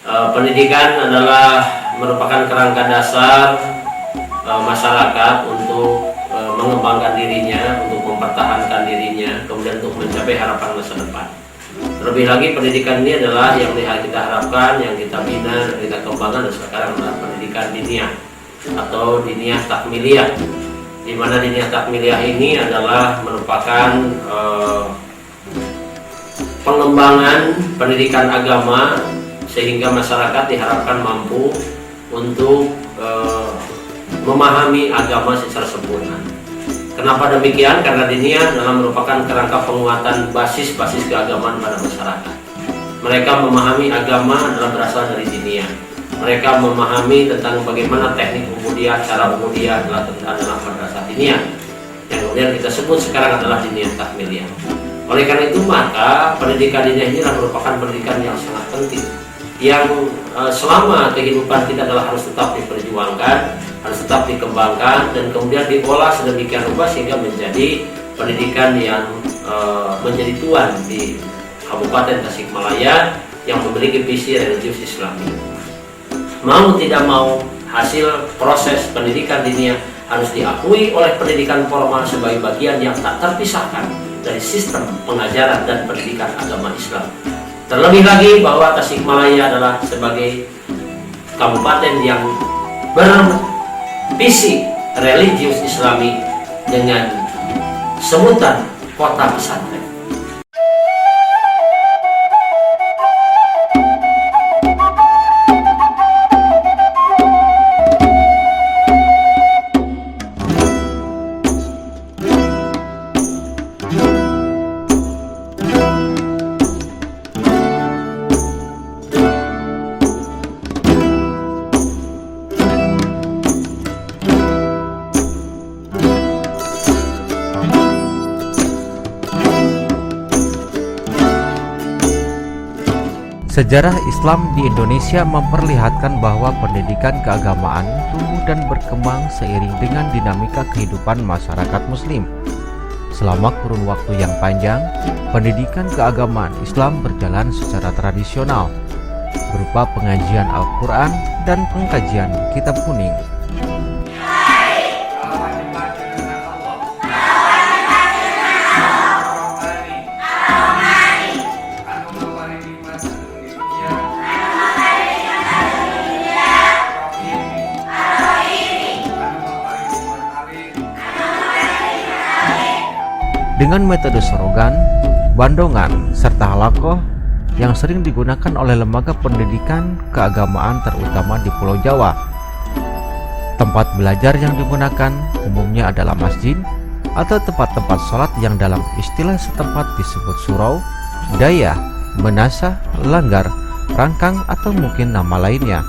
Pendidikan adalah merupakan kerangka dasar masyarakat untuk mengembangkan dirinya, untuk mempertahankan dirinya, kemudian untuk mencapai harapan masa depan. Terlebih lagi pendidikan ini adalah yang kita harapkan, yang kita bina, dan kita kembangkan sekarang adalah pendidikan diniyah atau diniyah takmiliyah, di mana diniyah takmiliyah ini adalah merupakan pengembangan pendidikan agama sehingga masyarakat diharapkan mampu untuk memahami agama secara sempurna. Kenapa demikian? Karena diniyah adalah merupakan kerangka penguatan basis-basis keagamaan pada masyarakat. Mereka memahami agama adalah berasal dari diniyah. Mereka memahami tentang bagaimana teknik ubudiyah, cara ubudiyah adalah madrasah diniyah. Yang kemudian kita sebut sekarang adalah diniyah takmiliyah. Oleh karena itu maka pendidikan diniyah ini merupakan pendidikan yang sangat penting, yang selama kehidupan kita adalah harus tetap diperjuangkan, harus tetap dikembangkan, dan kemudian diolah sedemikian rupa sehingga menjadi pendidikan yang menjadi tuan di Kabupaten Tasikmalaya yang memiliki visi religius Islami. Mau tidak mau, hasil proses pendidikan diniyah harus diakui oleh pendidikan formal sebagai bagian yang tak terpisahkan dari sistem pengajaran dan pendidikan agama Islam. Terlebih lagi bahwa Tasikmalaya adalah sebagai kabupaten yang bervisi religius Islami dengan sebutan kota pesantren. Sejarah Islam di Indonesia memperlihatkan bahwa pendidikan keagamaan tumbuh dan berkembang seiring dengan dinamika kehidupan masyarakat Muslim. Selama kurun waktu yang panjang, pendidikan keagamaan Islam berjalan secara tradisional, berupa pengajian Al-Quran dan pengkajian Kitab Kuning. Dengan metode sorogan, bandongan, serta halakoh yang sering digunakan oleh lembaga pendidikan keagamaan terutama di Pulau Jawa. Tempat belajar yang digunakan umumnya adalah masjid atau tempat-tempat sholat yang dalam istilah setempat disebut surau, dayah, menasah, langgar, rangkang, atau mungkin nama lainnya.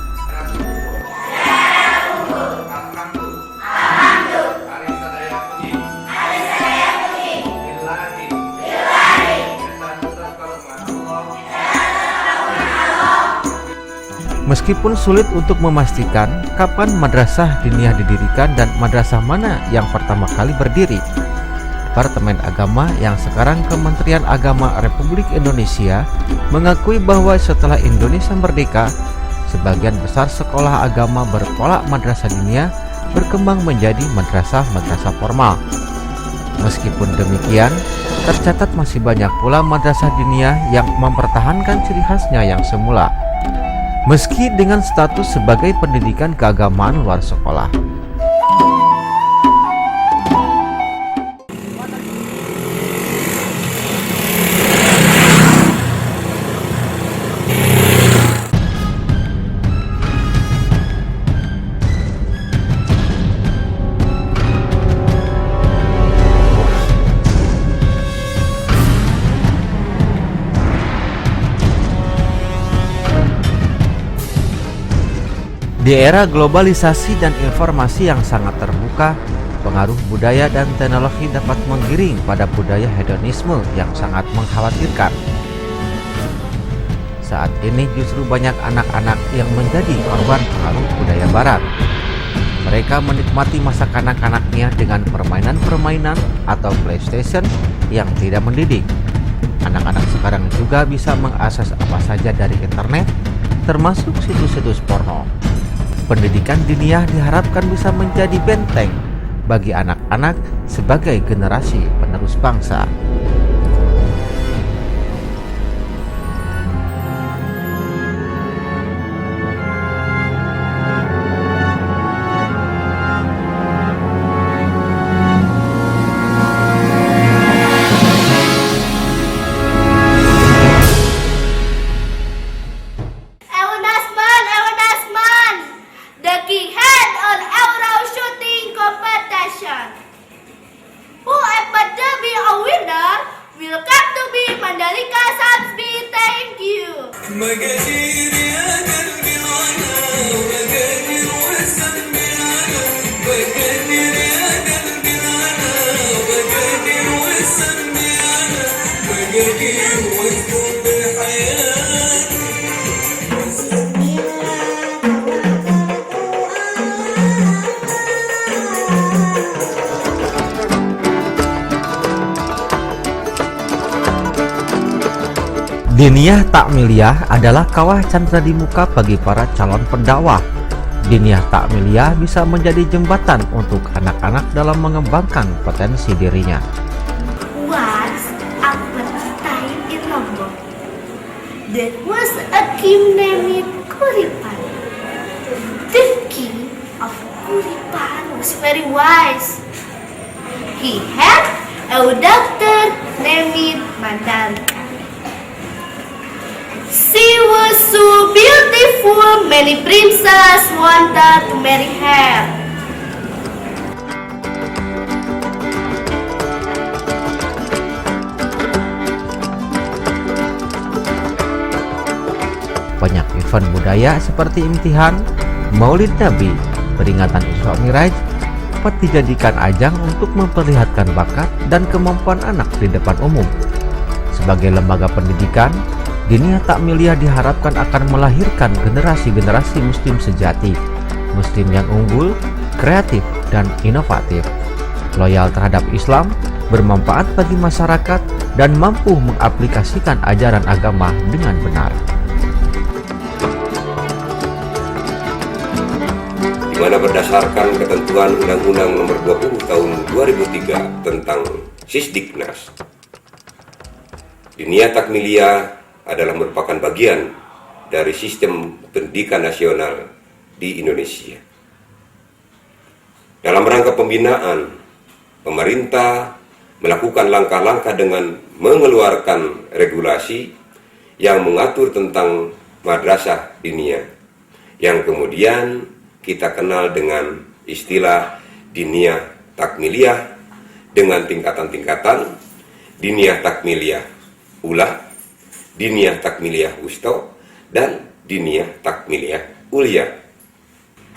Meskipun sulit untuk memastikan kapan madrasah diniyah didirikan dan madrasah mana yang pertama kali berdiri, Departemen Agama yang sekarang Kementerian Agama Republik Indonesia mengakui bahwa setelah Indonesia merdeka, sebagian besar sekolah agama berpola madrasah diniyah berkembang menjadi madrasah-madrasah formal. Meskipun demikian, tercatat masih banyak pula madrasah diniyah yang mempertahankan ciri khasnya yang semula, meski dengan status sebagai pendidikan keagamaan luar sekolah. Di era globalisasi dan informasi yang sangat terbuka, pengaruh budaya dan teknologi dapat menggiring pada budaya hedonisme yang sangat mengkhawatirkan. Saat ini justru banyak anak-anak yang menjadi korban pengaruh budaya barat. Mereka menikmati masa kanak-kanaknya dengan permainan-permainan atau PlayStation yang tidak mendidik. Anak-anak sekarang juga bisa mengakses apa saja dari internet, termasuk situs-situs porno. Pendidikan diniyah diharapkan bisa menjadi benteng bagi anak-anak sebagai generasi penerus bangsa. The king had an arrow shooting competition. Whoever to be a winner will come to be Mandalika Samsby. Thank you. Diniyah Takmiliyah adalah kawah candra di muka bagi para calon pendakwah. Diniyah Takmiliyah bisa menjadi jembatan untuk anak-anak dalam mengembangkan potensi dirinya. Once upon a time in Lombok, there was a king named Kuripan. The king of Kuripan was very wise. He had a daughter named Mandalika. She was so beautiful, many princes wanted to marry her. Banyak event budaya seperti imtihan, Maulid Nabi, peringatan Isra Miraj dapat dijadikan ajang untuk memperlihatkan bakat dan kemampuan anak di depan umum. Sebagai lembaga pendidikan, Diniyah Takmiliyah diharapkan akan melahirkan generasi-generasi muslim sejati, muslim yang unggul, kreatif, dan inovatif, loyal terhadap Islam, bermanfaat bagi masyarakat, dan mampu mengaplikasikan ajaran agama dengan benar. Di mana berdasarkan ketentuan Undang-Undang Nomor 20 Tahun 2003 tentang Sisdiknas, Diniyah Takmiliyah adalah merupakan bagian dari sistem pendidikan nasional di Indonesia. Dalam rangka pembinaan, pemerintah melakukan langkah-langkah dengan mengeluarkan regulasi yang mengatur tentang madrasah diniyah, yang kemudian kita kenal dengan istilah Diniyah Takmiliyah dengan tingkatan-tingkatan: Diniyah Takmiliyah Ula, Diniyah Takmiliyah Wusto, dan Diniyah Takmiliyah Ulia.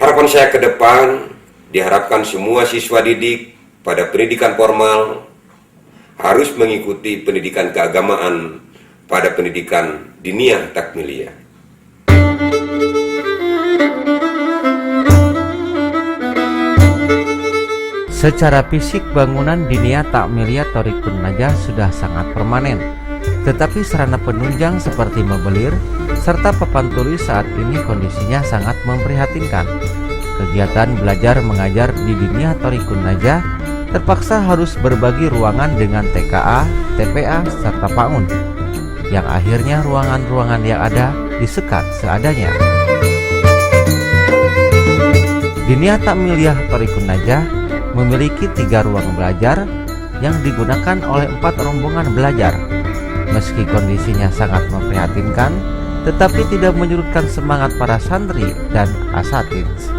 Harapan saya ke depan, diharapkan semua siswa didik pada pendidikan formal harus mengikuti pendidikan keagamaan pada pendidikan Diniyah Takmiliyah. Secara fisik, bangunan Diniyah Takmiliyah Thoriqun Najah sudah sangat permanen. Tetapi sarana penunjang seperti mobilir serta papan tulis saat ini kondisinya sangat memprihatinkan. Kegiatan belajar mengajar di Diniyah Thoriqun Najah terpaksa harus berbagi ruangan dengan TKA, TPA, serta PAUN, yang akhirnya ruangan-ruangan yang ada disekat seadanya. Diniyah Takmiliyah Thoriqun Najah memiliki 3 ruang belajar yang digunakan oleh 4 rombongan belajar. Meski kondisinya sangat memprihatinkan, tetapi tidak menyurutkan semangat para santri dan asatidz.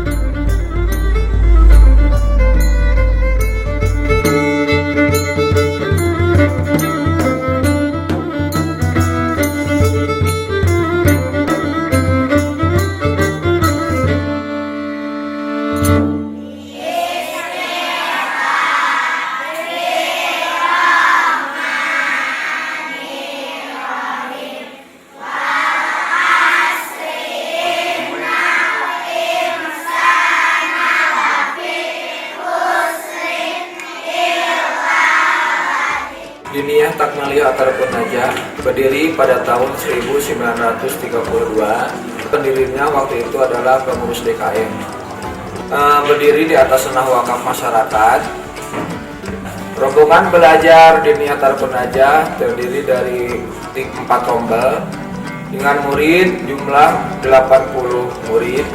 Mulia Tarikun Najah berdiri pada tahun 1932. Pendirinya waktu itu adalah pengurus DKM. Berdiri di atas tanah wakaf masyarakat. Rombongan belajar Diniyah Tarikun Najah terdiri dari 4 rombel dengan murid jumlah 80 murid.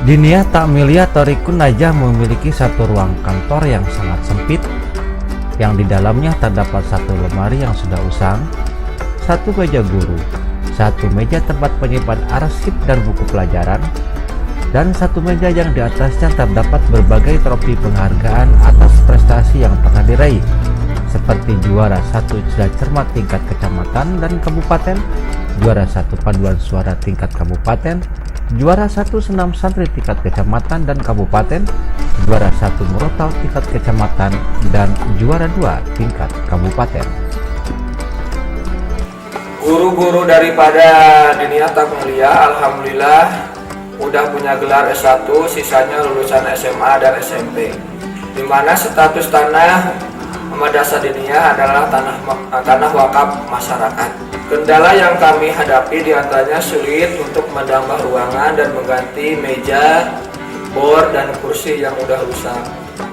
Diniyah Ta'miliyah Thariqun Najah memiliki satu ruang kantor yang sangat sempit, yang di dalamnya terdapat satu lemari yang sudah usang, satu meja guru, satu meja tempat penyimpan arsip dan buku pelajaran, dan satu meja yang di atasnya terdapat berbagai trofi penghargaan atas prestasi yang pernah diraih, seperti juara 1 cerdas cermat tingkat kecamatan dan kabupaten, juara 1 paduan suara tingkat kabupaten, juara 1 senam santri tingkat kecamatan dan kabupaten, juara 1 murotal tingkat kecamatan, dan juara 2 tingkat kabupaten. Guru-guru daripada Diniyah Ta'miliyah alhamdulillah udah punya gelar S1, sisanya lulusan SMA dan SMP. Di mana status tanah Madrasah Diniyah adalah tanah wakaf masyarakat. Kendala yang kami hadapi diantaranya sulit untuk menambah ruangan dan mengganti meja, bor, dan kursi yang udah rusak.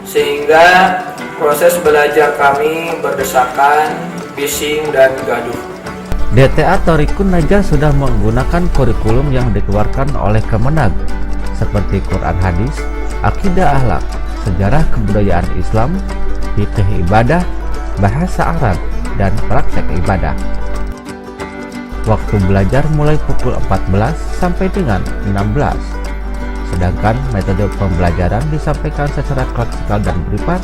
Sehingga proses belajar kami berdesakan, bising, dan gaduh. DTA Thariqun Najah sudah menggunakan kurikulum yang dikeluarkan oleh Kemenag, seperti Quran Hadis, Akidah Akhlak, Sejarah Kebudayaan Islam, Fikih Ibadah, Bahasa Arab, dan Praktek Ibadah. Waktu belajar mulai pukul 14 sampai dengan 16. Sedangkan metode pembelajaran disampaikan secara klasik dan privat,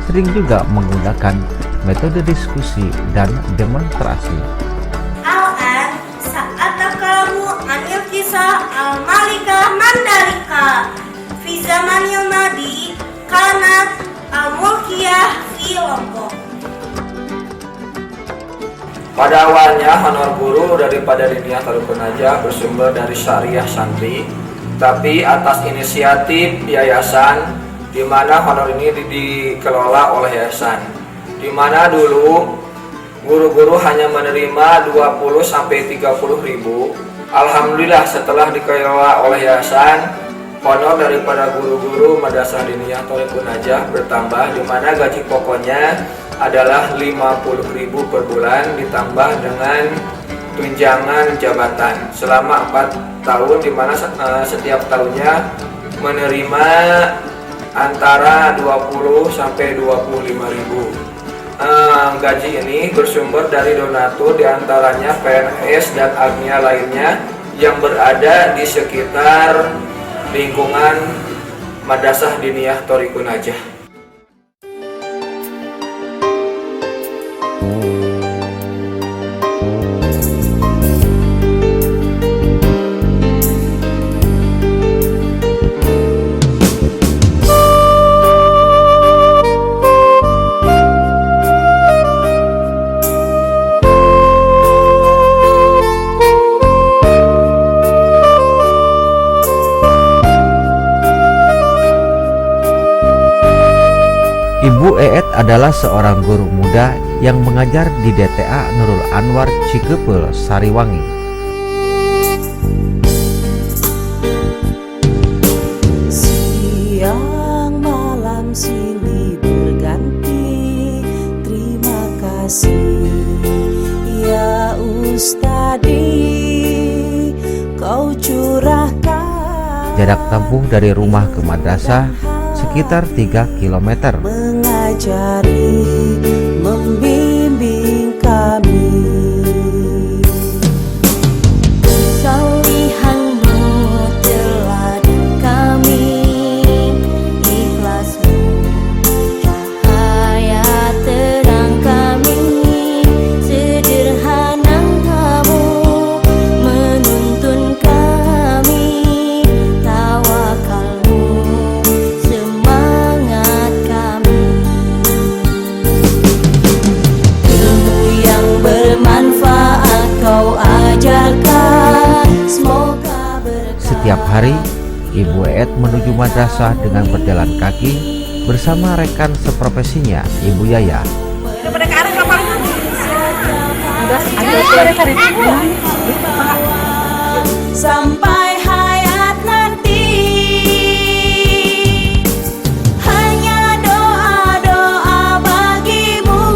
sering juga menggunakan metode diskusi dan demonstrasi. Al-an sa'ata kalamu anil kisah al-malikah mandalika fi zamanil madi kanat al-mulkiyah fi Lombok. Pada awalnya honor guru daripada Diniyah Tarikun Najah bersumber dari syariah santri, tapi atas inisiatif yayasan, di mana honor ini dikelola oleh yayasan, di mana dulu guru-guru hanya menerima 20-30 ribu. Alhamdulillah setelah dikelola oleh yayasan, honor daripada guru-guru Madrasah Diniyah Tarikun Najah bertambah, di mana gaji pokoknya adalah 50.000 per bulan ditambah dengan tunjangan jabatan selama 4 tahun, di mana setiap tahunnya menerima antara 20 sampai 25.000. Gaji ini bersumber dari donatur, diantaranya PNS dan agnia lainnya yang berada di sekitar lingkungan Madrasah Diniyah Thariqun Najah. Ibu Eet adalah seorang guru muda yang mengajar di DTA Nurul Anwar Cikepul, Sariwangi. Siang malam silih berganti, terima kasih ya Ustadi, kau curahkan. Jarak tempuh dari rumah ke madrasah sekitar 3 km. Mengajari, membimbing kami. Solihanmu teladan kami, ikhlasmu cahaya terang kami, sederhana kamu menuntun kami, tawakalmu semangat kami. hari, Ibu Eet menuju madrasah dengan berjalan kaki bersama rekan seprofesinya, Ibu Yaya. Sampai hayat nanti, hanya doa-doa bagimu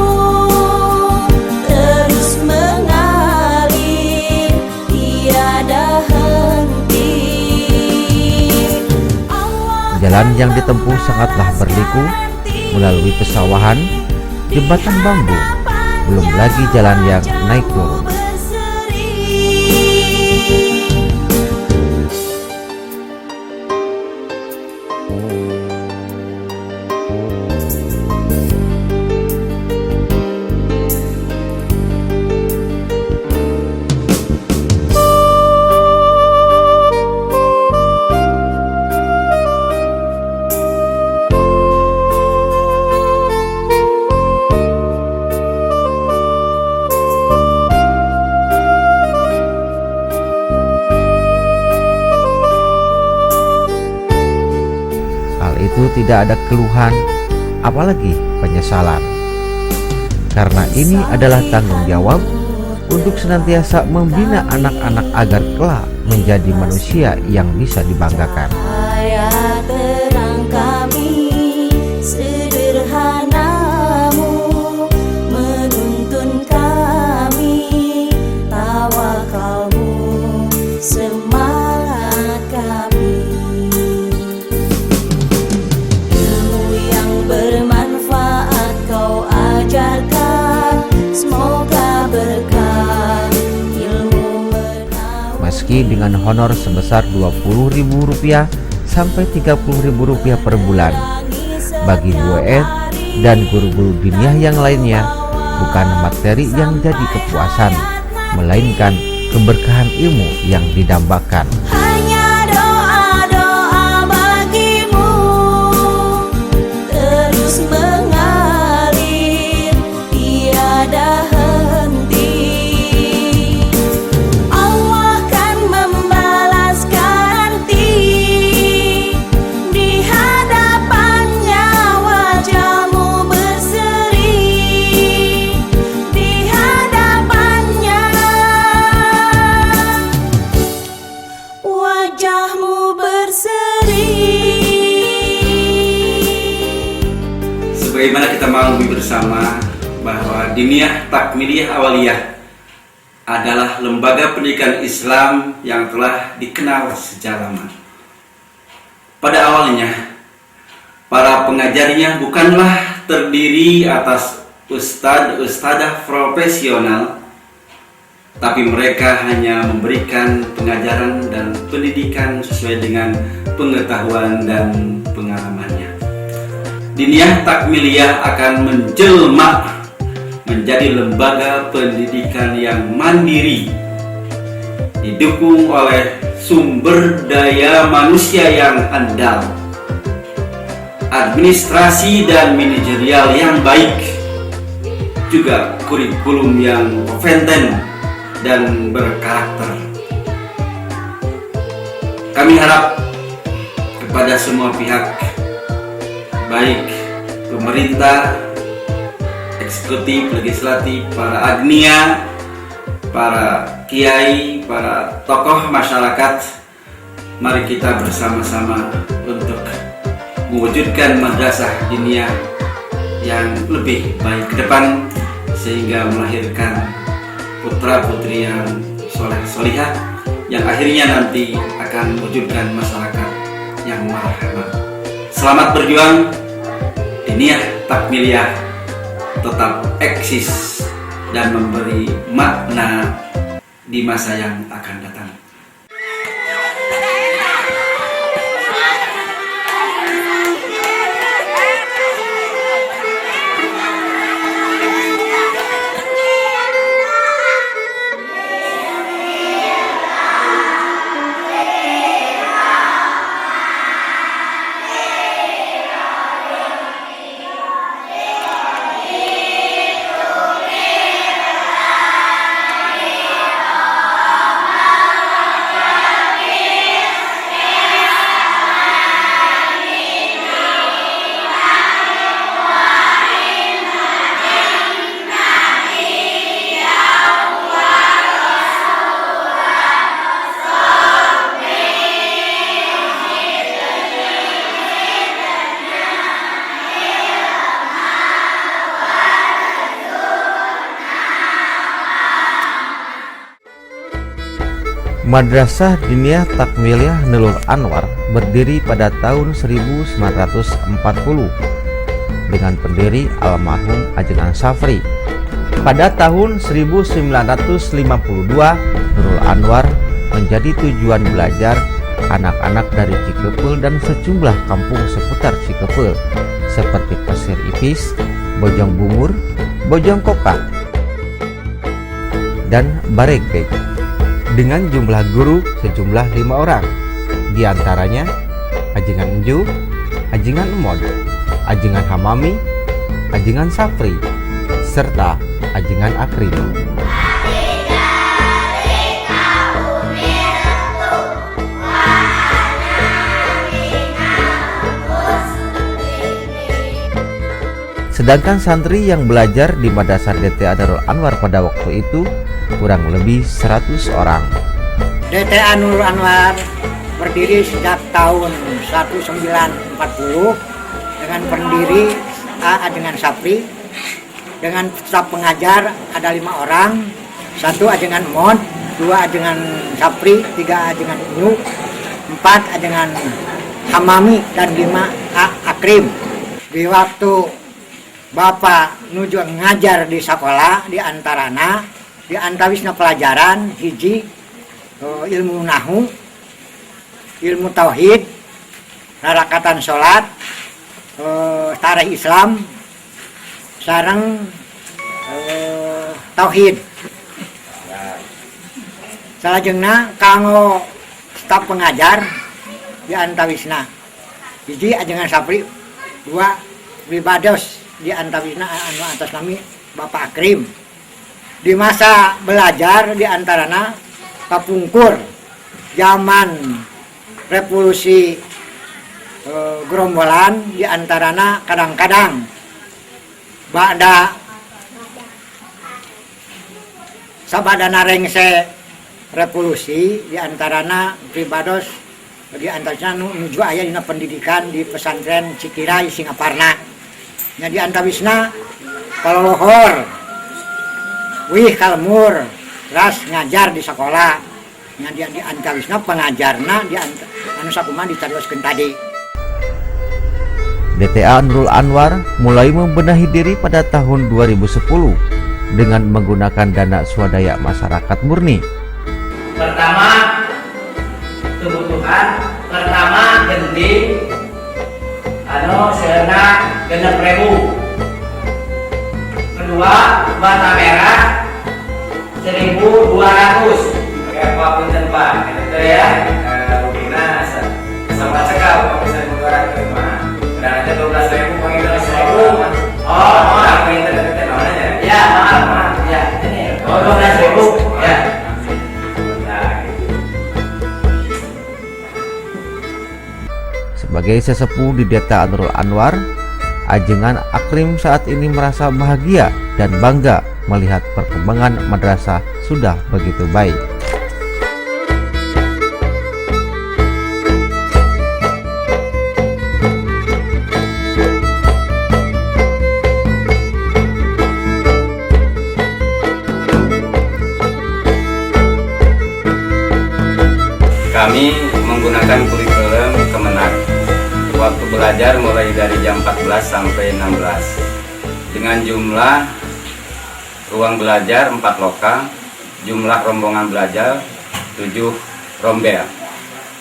terus mengalir tiada henti. Jalan yang ditempuh sangatlah berliku, melalui pesawahan, jembatan bambu, belum lagi jalan yang naik turun. Itu tidak ada keluhan, apalagi penyesalan. Karena ini adalah tanggung jawab untuk senantiasa membina anak-anak agar kelak menjadi manusia yang bisa dibanggakan. Cahaya terang kami, sederhanamu menuntun kami, tawakalmu semangat kami. Ilmu yang bermanfaat kau ajarkan, semoga berkah ilmu menawan. Meski dengan honor sebesar Rp20.000 sampai Rp30.000 per bulan, bagi Bu Eet dan guru-guru diniyah yang lainnya, bukan materi yang jadi kepuasan, melainkan keberkahan ilmu yang didambakan. Hanya doa-doa bagimu terus mengalir tiada henti. Allah kan membalaskan nanti, di hadapannya wajahmu berseri, di hadapannya wajahmu berseri. Sebagaimana kita maklumi bersama bahwa Diniyah Takmiliyah Awaliyah adalah lembaga pendidikan Islam yang telah dikenal sejak lama. Pada awalnya, para pengajarnya bukanlah terdiri atas ustadz-ustadzah profesional, tapi mereka hanya memberikan pengajaran dan pendidikan sesuai dengan pengetahuan dan pengalamannya. Diniyah Takmiliyah akan menjelma menjadi lembaga pendidikan yang mandiri, didukung oleh sumber daya manusia yang handal, administrasi dan manajerial yang baik, juga kurikulum yang kompeten dan berkarakter. Kami harap kepada semua pihak, baik pemerintah, eksekutif, legislatif, para agnia, para kiai, para tokoh masyarakat, mari kita bersama-sama untuk mewujudkan madrasah diniyah yang lebih baik ke depan, sehingga melahirkan putra-putri yang soleh-solihah yang akhirnya nanti akan mewujudkan masyarakat yang marhamah. Selamat berjuang. Diniyah Takmiliyah tetap eksis dan memberi makna di masa yang akan datang. Madrasah Diniyah Takmiliyah Nurul Anwar berdiri pada tahun 1940 dengan pendiri almarhum Ajengan Safri. Pada tahun 1952, Nurul Anwar menjadi tujuan belajar anak-anak dari Cikepul dan sejumlah kampung seputar Cikepul seperti Pasir Ipis, Bojong Bungur, Bojong Kokak, dan Barekbek dengan jumlah guru sejumlah 5 orang, di antaranya Ajengan Enju, Ajengan Emon, Ajengan Hamami, Ajengan Safri, serta Ajengan Akrim. Sedangkan santri yang belajar di Madrasah DTA Nurul Anwar pada waktu itu kurang lebih 100 orang. DTA Nurul Anwar berdiri sejak tahun 1940 dengan pendiri Ajengan Safri, dengan staf pengajar ada 5 orang, 1 Ajengan Emon, 2 Ajengan Safri, 3 Ajengan Inyu, 4 Ajengan Hamami, dan 5 Akrim. Di waktu Bapak nuju ngajar di sekolah, di antarana di antawisna pelajaran hiji ilmu nahu, ilmu tauhid, rarakatan sholat, tarikh Islam, sareng tauhid. Salajengna kanggo staf pengajar di antawisna hiji Ajengan Safri, 2 Wibados di antawisna anu atas nami Bapak Akrim. Di masa belajar di antarana kapungkur zaman revolusi gerombolan, di antarana kadang-kadang bada sabadana rengse revolusi, di antarana Pribados di antaranya nuju aya dina pendidikan di pesantren Cikirai Singaparna. Nya di antawisna kalau lohor wih kalmur ras ngajar di sekolah. Nya di antawisna pengajarna di anu sakumaha dicarioskeun tadi. DTA Nurul Anwar mulai membenahi diri pada tahun 2010 dengan menggunakan dana swadaya masyarakat murni. Pertama, kebutuhan pertama gending seuna 6.000. Kedua, bata merah 1.200. Oke, punten Pak. Itu ya. Rupina sama cekal kalau bisa 200 mah. Udah aja 12.000 panggil 12.000. Oh, pinter namanya. Ya, maaf. Ya, ini. Oh, 12.000. Ya. Sebagai sesepuh di DTA Nurul Anwar, Ajengan Akrim saat ini merasa bahagia dan bangga melihat perkembangan madrasah sudah begitu baik. Kami menggunakan kurikulum Kemenak. Waktu belajar mulai dari jam 14 sampai 16 dengan jumlah ruang belajar 4 loka, jumlah rombongan belajar 7 rombel,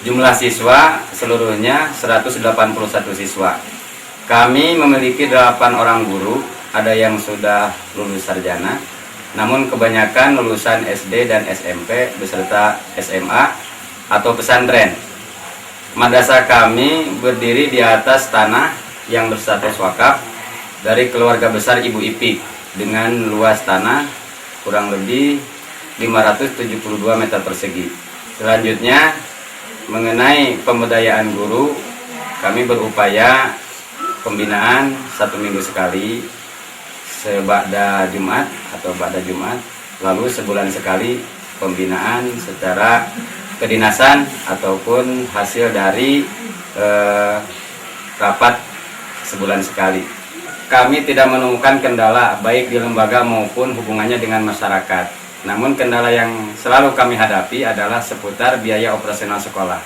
jumlah siswa seluruhnya 181 siswa. Kami memiliki 8 orang guru, ada yang sudah lulus sarjana, namun kebanyakan lulusan SD dan SMP beserta SMA atau pesantren. Madrasah kami berdiri di atas tanah yang berstatus wakaf dari keluarga besar Ibu Ipik dengan luas tanah kurang lebih 572 meter persegi. Selanjutnya, mengenai pemberdayaan guru, kami berupaya pembinaan 1 minggu sekali, sebada Jumat atau ba'da Jumat, lalu sebulan sekali pembinaan secara kedinasan ataupun hasil dari rapat sebulan sekali. Kami tidak menemukan kendala baik di lembaga maupun hubungannya dengan masyarakat. Namun kendala yang selalu kami hadapi adalah seputar biaya operasional sekolah.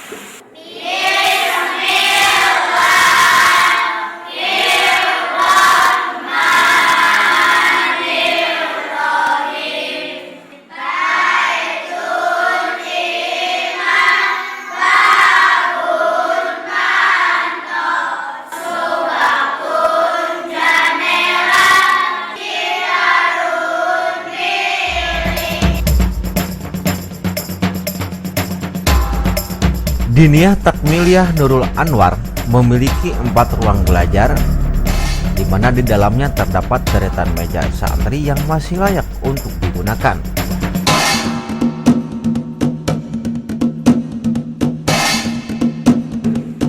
Diniyah Takmiliyah Nurul Anwar memiliki 4 ruang belajar, di mana di dalamnya terdapat deretan meja santri yang masih layak untuk digunakan.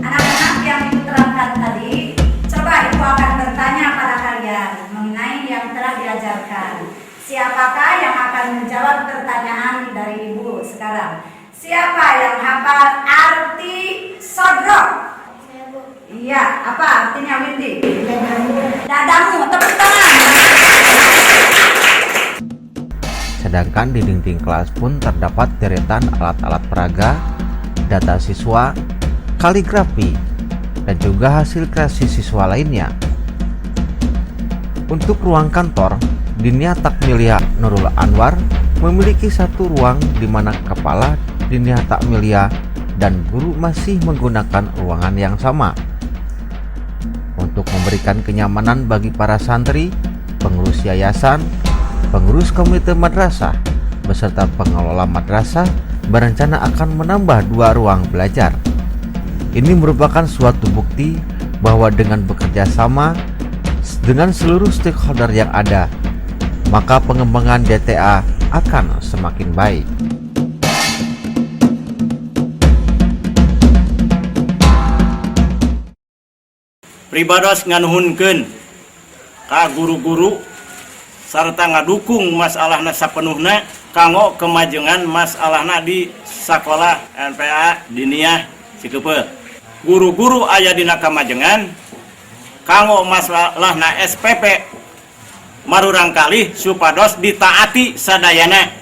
Anak-anak yang Ibu terangkan tadi, coba Ibu akan bertanya pada kalian mengenai yang telah diajarkan. Siapakah yang akan menjawab pertanyaan dari Ibu sekarang? Siapa yang hafal arti sodrok? Iya, apa artinya Windy? Dadamu, tepuk tangan. Sedangkan di dinding kelas pun terdapat deretan alat-alat peraga, data siswa, kaligrafi, dan juga hasil kreasi siswa lainnya. Untuk ruang kantor, Diniyah Takmiliyah Nurul Anwar memiliki 1 ruang di mana kepala Diniyah Takmiliyah dan guru masih menggunakan ruangan yang sama. Untuk memberikan kenyamanan bagi para santri, pengurus yayasan, pengurus komite madrasah, beserta pengelola madrasah berencana akan menambah 2 ruang belajar. Ini merupakan suatu bukti bahwa dengan bekerja sama dengan seluruh stakeholder yang ada, maka pengembangan DTA akan semakin baik. Pribados nganuhunkeun ka guru-guru sarta ngadukung masalahna sapenuhna kanggo kemajengan masalahna di sakola NPA Diniyah Cikeupeul. Guru-guru aya dina kamajengan kanggo masalahna SPP marurang kalih supados ditaati sadayana.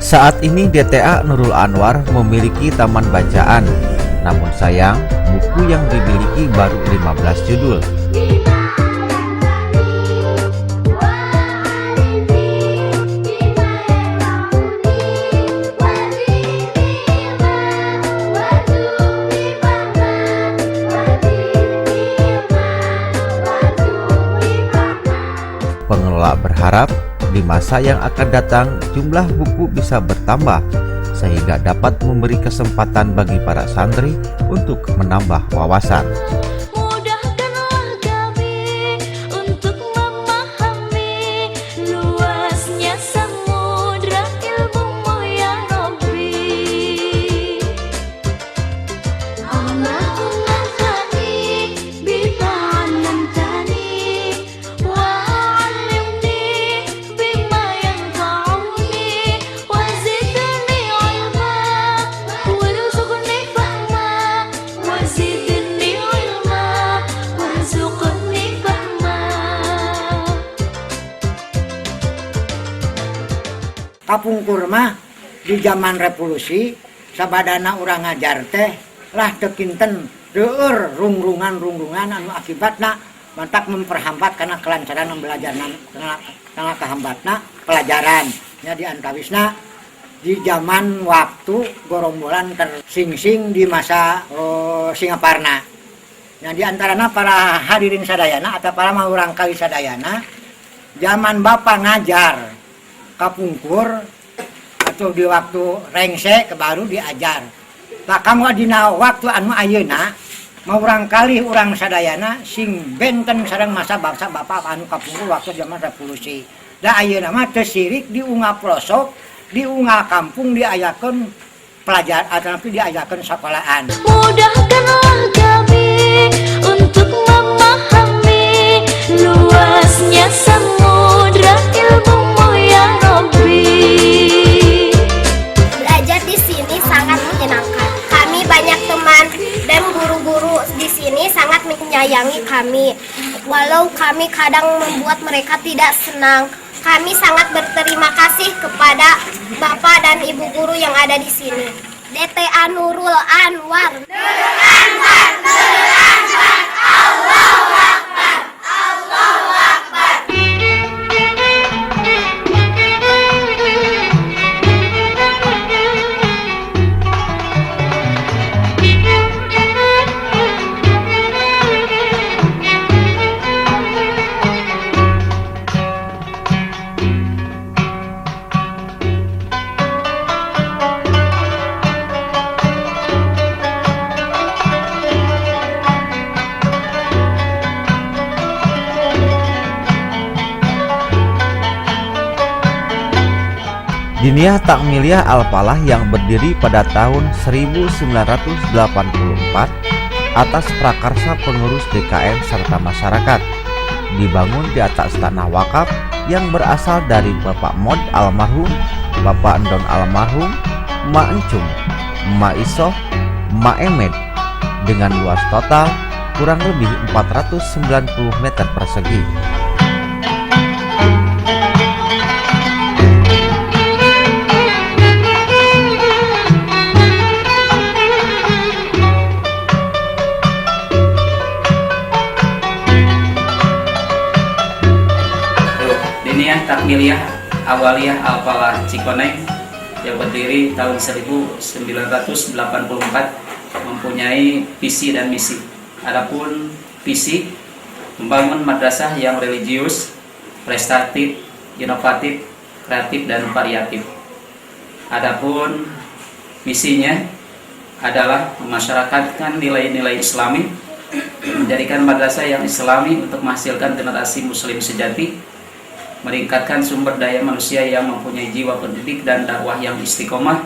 Saat ini DTA Nurul Anwar memiliki taman bacaan, namun sayang buku yang dimiliki baru 15 judul. Pengelola berharap di masa yang akan datang jumlah buku bisa bertambah sehingga dapat memberi kesempatan bagi para santri untuk menambah wawasan. Mudahkanlah kami untuk memahami luasnya samudra ilmu-Mu ya Rabbi. Allahumma fani bima 'allamtani wa 'allimni bima yanfa'uni wa zidni 'ilma warzuqni fahma wa zidni 'ilma warzuqni fahma. Kapungkur mah di zaman revolusi sabadana urang ngajar teh lah tekinten deur rungrungan anu akibatna mantak memperhambat karena kelancaran pembelajaran karena kehambatna pelajaran nya di antawisna di zaman waktu gorombolan tersingsing di masa Singaparna. Nah di antarana para hadirin sadayana atau para urang kali sadayana zaman Bapak ngajar kapungkur atau di waktu rengse baru diajar. Nah kamu dina waktu anu ayeuna mau urang kali urang sadayana sing benten sareng masa bangsa Bapak anu kapungkur waktu zaman revolusi. Da ayeuna mah teu sirik di unggah pelosok, di unggah kampung diayakeun pelajar atau diayakeun sekolahan. Mudahkanlah kami untuk memahami luasnya samudra kami. Walau kami kadang membuat mereka tidak senang, kami sangat berterima kasih kepada Bapak dan Ibu guru yang ada di sini. DTA Nurul Anwar. Diniyah Takmiliyah Al-Falah yang berdiri pada tahun 1984 atas prakarsa pengurus DKM serta masyarakat, dibangun di atas tanah wakaf yang berasal dari Bapak Mod almarhum, Bapak Endon almarhum, Mak Encung, Mak Isoh, Mak Emed, dengan luas total kurang lebih 490 meter persegi. Diniyah Takmiliyah Awaliyah Al-Falah Cikoneng yang berdiri tahun 1984 mempunyai visi dan misi. Adapun visi membangun madrasah yang religius, prestatif, inovatif, kreatif dan variatif. Adapun misinya adalah memasyarakatkan nilai-nilai Islami, menjadikan madrasah yang Islami untuk menghasilkan generasi muslim sejati, meningkatkan sumber daya manusia yang mempunyai jiwa pendidik dan dakwah yang istiqomah,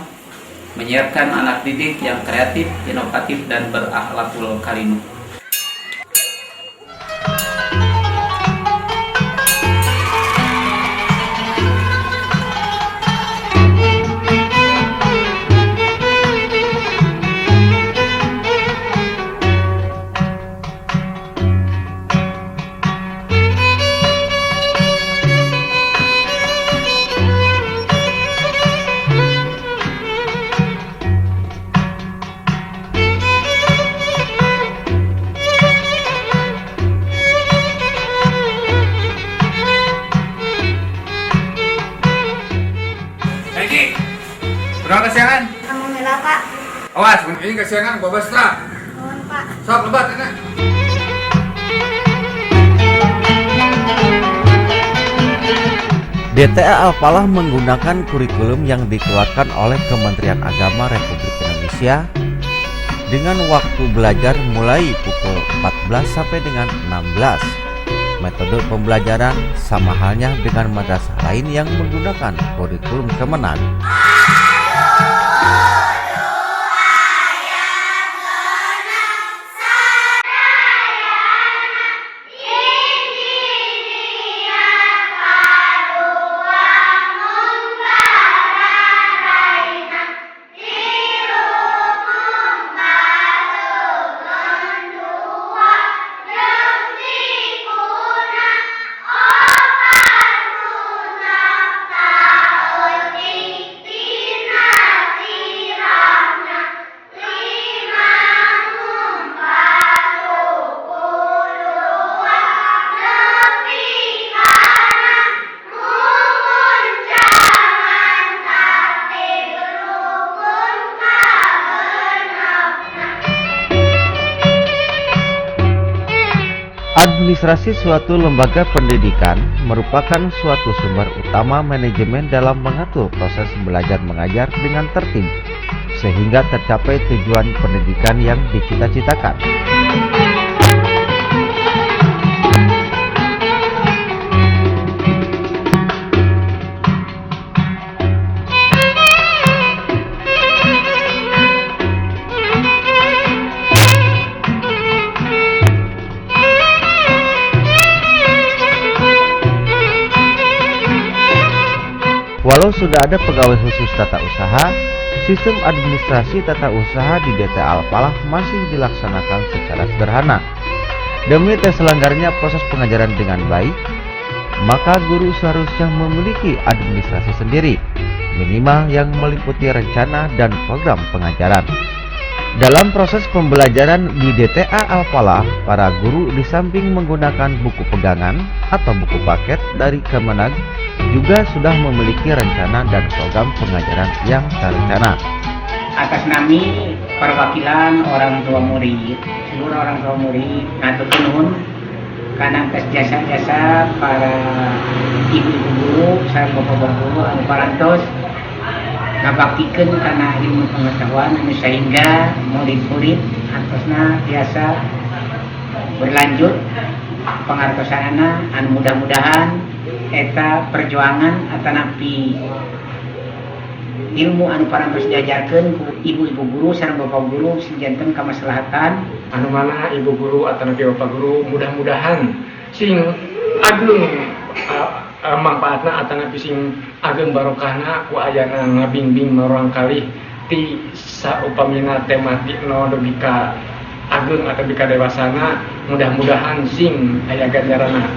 menyiapkan anak didik yang kreatif, inovatif, dan berakhlakul karimah. Berapa kesiangan? Kamu merah, Pak. Awas, ini kesiangan bawa setrap. Mohon, Pak. Sok lebat enak. DTA Al-Falah menggunakan kurikulum yang dikeluarkan oleh Kementerian Agama Republik Indonesia dengan waktu belajar mulai pukul 14 sampai dengan 16. Metode pembelajaran sama halnya dengan madrasah lain yang menggunakan kurikulum Kemenag. Administrasi suatu lembaga pendidikan merupakan suatu sumber utama manajemen dalam mengatur proses belajar mengajar dengan tertib, sehingga tercapai tujuan pendidikan yang dicita-citakan. Walau sudah ada pegawai khusus tata usaha, sistem administrasi tata usaha di DTA Al-Falah masih dilaksanakan secara sederhana. Demi terselenggaranya proses pengajaran dengan baik, maka guru seharusnya memiliki administrasi sendiri, minimal yang meliputi rencana dan program pengajaran. Dalam proses pembelajaran di DTA Al-Falah, para guru di samping menggunakan buku pegangan atau buku paket dari Kemenag juga sudah memiliki rencana dan program pengajaran yang terencana. Atas nami perwakilan orang tua murid, seluruh orang tua murid, ngatur nuhun karena atas jasa-jasa para ibu-ibu guru, sareng bapak-bapak guru anu parantos ngabaktikeun karena ilmu pengetahuan anu sehingga murid-murid antosna biasa berlanjut pangartosanana anu mudah-mudahan eta perjuangan atanapi ilmu anu parantos diajarkeun ku ibu-ibu guru sareng bapak guru sinjanten kamaslahatan anu mana ibu guru atau bapak guru mudah-mudahan sing ageng manfaatna atau sing ageng barokahna ku ayana ngabingbing marang kalih ti saupamina tematik no bika ageng atau bika dewasana mudah-mudahan sing aya ganjarana.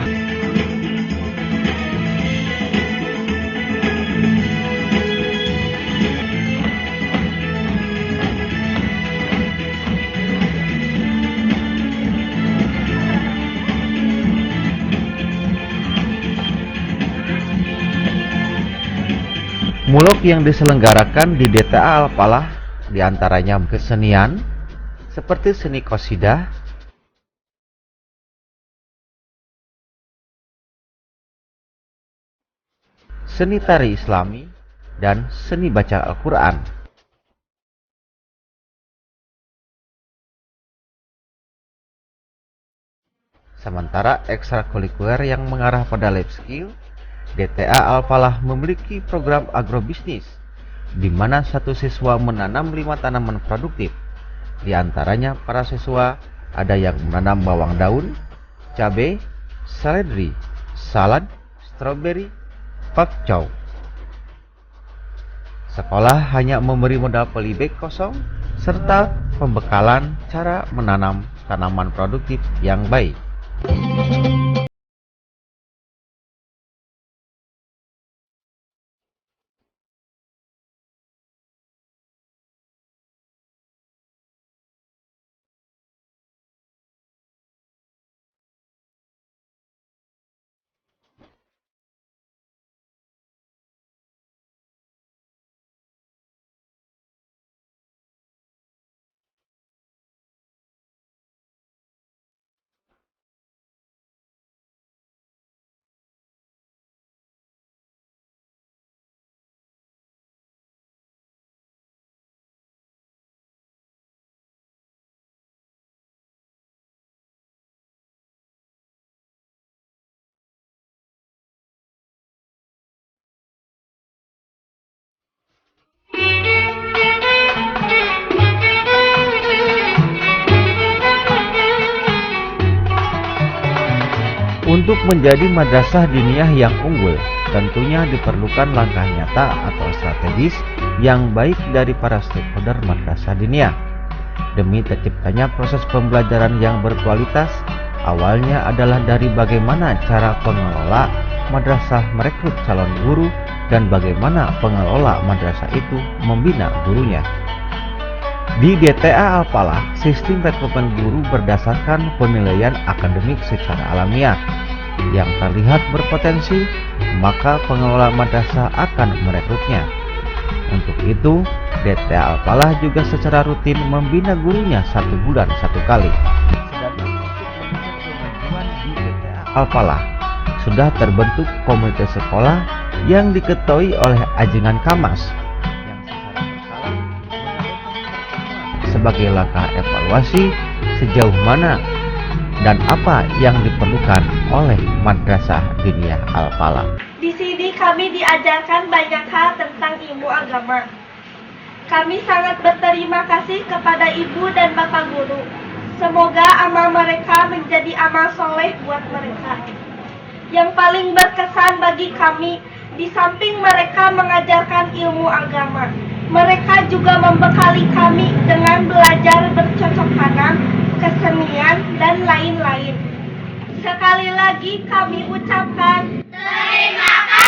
Muluk yang diselenggarakan di DTA Al-Falah diantaranya kesenian seperti seni qasidah, seni tari Islami, dan seni baca Al-Quran. Sementara ekstrakurikuler yang mengarah pada life skill, DTA Al-Falah memiliki program agrobisnis, di mana satu siswa menanam 5 tanaman produktif. Di antaranya para siswa ada yang menanam bawang daun, cabai, seledri, salad, stroberi, pakcoy. Sekolah hanya memberi modal polybag kosong serta pembekalan cara menanam tanaman produktif yang baik. Untuk menjadi madrasah diniyah yang unggul, tentunya diperlukan langkah nyata atau strategis yang baik dari para stakeholder madrasah diniyah. Demi terciptanya proses pembelajaran yang berkualitas, awalnya adalah dari bagaimana cara pengelola madrasah merekrut calon guru dan bagaimana pengelola madrasah itu membina gurunya. Di DTA Al-Falah, sistem rekrutmen guru berdasarkan penilaian akademik secara alamiah. Yang terlihat berpotensi, maka pengelola madrasah akan merekrutnya. Untuk itu, DTA Al-Falah juga secara rutin membina gurunya 1 bulan 1 kali. Sedangkan untuk kemajuan di DTA Al-Falah, sudah terbentuk komite sekolah yang diketuai oleh Ajengan Kamas sebagai langkah evaluasi sejauh mana dan apa yang diperlukan oleh Madrasah Diniyah Al-Falah. Di sini kami diajarkan banyak hal tentang ilmu agama. Kami sangat berterima kasih kepada ibu dan bapak guru. Semoga amal mereka menjadi amal soleh buat mereka. Yang paling berkesan bagi kami, di samping mereka mengajarkan ilmu agama, mereka juga membekali kami dengan belajar bercocok tanam, kesenian, dan lain-lain. Sekali lagi kami ucapkan terima kasih.